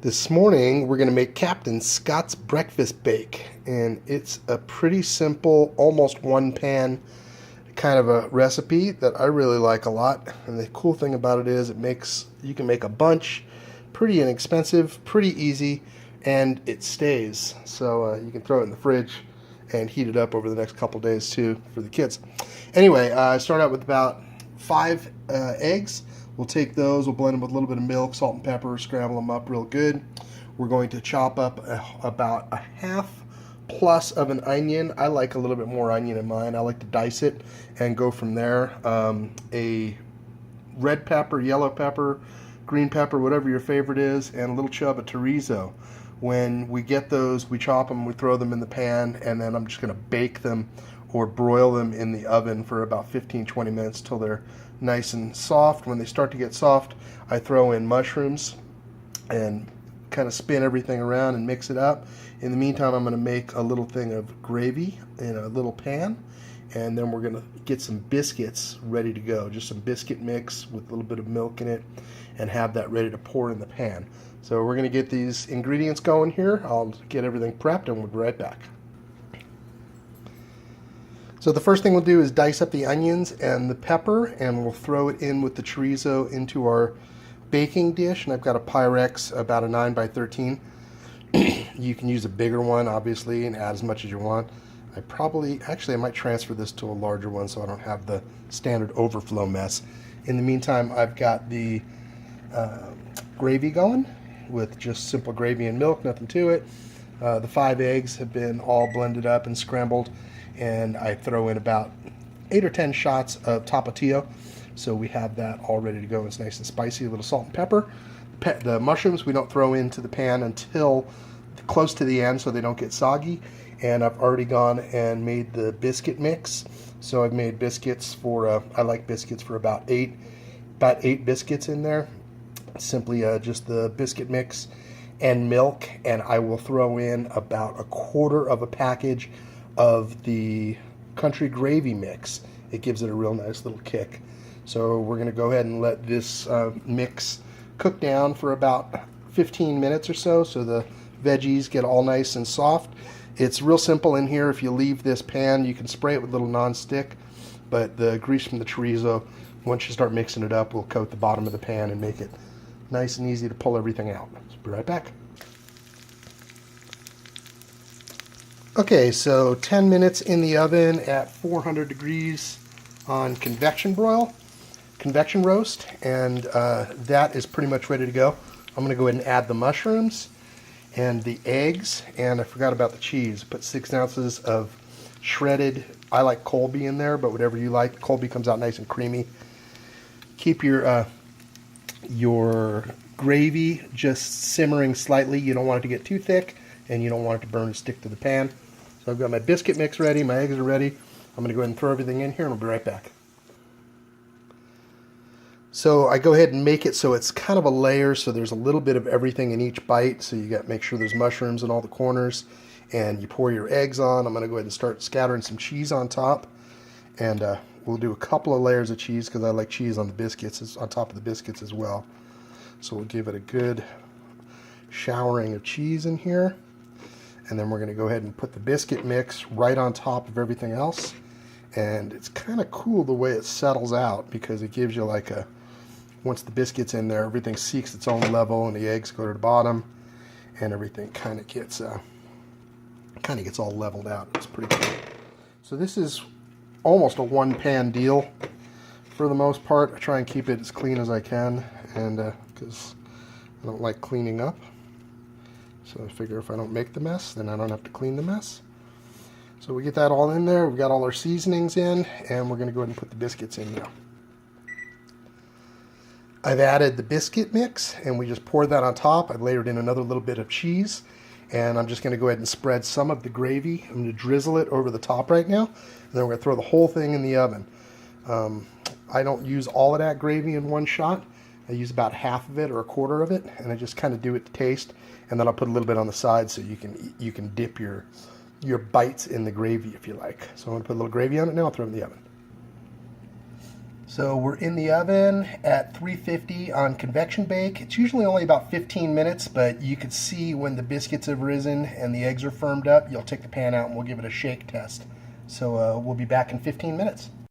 This morning we're going to make Captain Scott's breakfast bake, and it's a pretty simple, almost one pan kind of a recipe that I really like a lot. And the cool thing about it is you can make a bunch, pretty inexpensive, pretty easy, and it stays. So you can throw it in the fridge and heat it up over the next couple days too for the kids. Anyway, I start out with about 5 eggs. We'll take those, we'll blend them with a little bit of milk, salt and pepper, scramble them up real good. We're going to chop up about a half plus of an onion. I like a little bit more onion in mine. I like to dice it and go from there. A red pepper, yellow pepper, green pepper, whatever your favorite is, and a little chub of chorizo. When we get those, we chop them, we throw them in the pan, and then I'm just going to bake them or broil them in the oven for about 15-20 minutes till they're nice and soft. When they start to get soft, I throw in mushrooms and kind of spin everything around and mix it up. In the meantime, I'm going to make a little thing of gravy in a little pan, and then we're going to get some biscuits ready to go. Just some biscuit mix with a little bit of milk in it, and have that ready to pour in the pan. So we're going to get these ingredients going here. I'll get everything prepped and we'll be right back. So the first thing we'll do is dice up the onions and the pepper, and we'll throw it in with the chorizo into our baking dish. And I've got a Pyrex, about a 9x13. You can use a bigger one, obviously, and add as much as you want. I might transfer this to a larger one so I don't have the standard overflow mess. In the meantime, I've got the gravy going with just simple gravy and milk, nothing to it. The 5 eggs have been all blended up and scrambled, and I throw in about 8 or 10 shots of tapatio, so we have that all ready to go. It's nice and spicy. A little salt and pepper. The mushrooms we don't throw into the pan until close to the end so they don't get soggy. And I've already gone and made the biscuit mix. So I've made biscuits for I like biscuits for about eight biscuits in there. Simply just the biscuit mix and milk, and I will throw in about 1/4 of a package of the country gravy mix. It gives it a real nice little kick. So we're going to go ahead and let this mix cook down for about 15 minutes or so the veggies get all nice and soft. It's real simple in here. If you leave this pan, you can spray it with a little non-stick, but the grease from the chorizo, once you start mixing it up, will coat the bottom of the pan and make it nice and easy to pull everything out. So be right back. Okay, so 10 minutes in the oven at 400 degrees on convection roast, and that is pretty much ready to go. I'm going to go ahead and add the mushrooms and the eggs, and I forgot about the cheese. Put 6 ounces of shredded, I like Colby in there, but whatever you like. Colby comes out nice and creamy. Keep your gravy just simmering slightly. You don't want it to get too thick, and you don't want it to burn and stick to the pan. So I've got my biscuit mix ready, my eggs are ready. I'm going to go ahead and throw everything in here, and I'll be right back. So I go ahead and make it so it's kind of a layer, so there's a little bit of everything in each bite. So you got to make sure there's mushrooms in all the corners, and you pour your eggs on. I'm going to go ahead and start scattering some cheese on top, and we'll do a couple of layers of cheese because I like cheese on the biscuits, on top of the biscuits as well. So we'll give it a good showering of cheese in here, and then we're going to go ahead and put the biscuit mix right on top of everything else. And it's kind of cool the way it settles out, because it gives you like once the biscuit's in there, everything seeks its own level, and the eggs go to the bottom, and everything kind of gets all leveled out. It's pretty cool. So this is almost a one-pan deal for the most part. I try and keep it as clean as I can, and because I don't like cleaning up. So I figure if I don't make the mess, then I don't have to clean the mess. So we get that all in there. We've got all our seasonings in, and we're going to go ahead and put the biscuits in now. I've added the biscuit mix, and we just poured that on top. I've layered in another little bit of cheese, and I'm just going to go ahead and spread some of the gravy. I'm going to drizzle it over the top right now, and then we're going to throw the whole thing in the oven. I don't use all of that gravy in one shot. I use about half of it or 1/4 of it, and I just kind of do it to taste, and then I'll put a little bit on the side so you can dip your bites in the gravy if you like. So I'm going to put a little gravy on it now. I'll throw it in the oven. So we're in the oven at 350 on convection bake. It's usually only about 15 minutes, but you can see when the biscuits have risen and the eggs are firmed up, you'll take the pan out and we'll give it a shake test. So we'll be back in 15 minutes.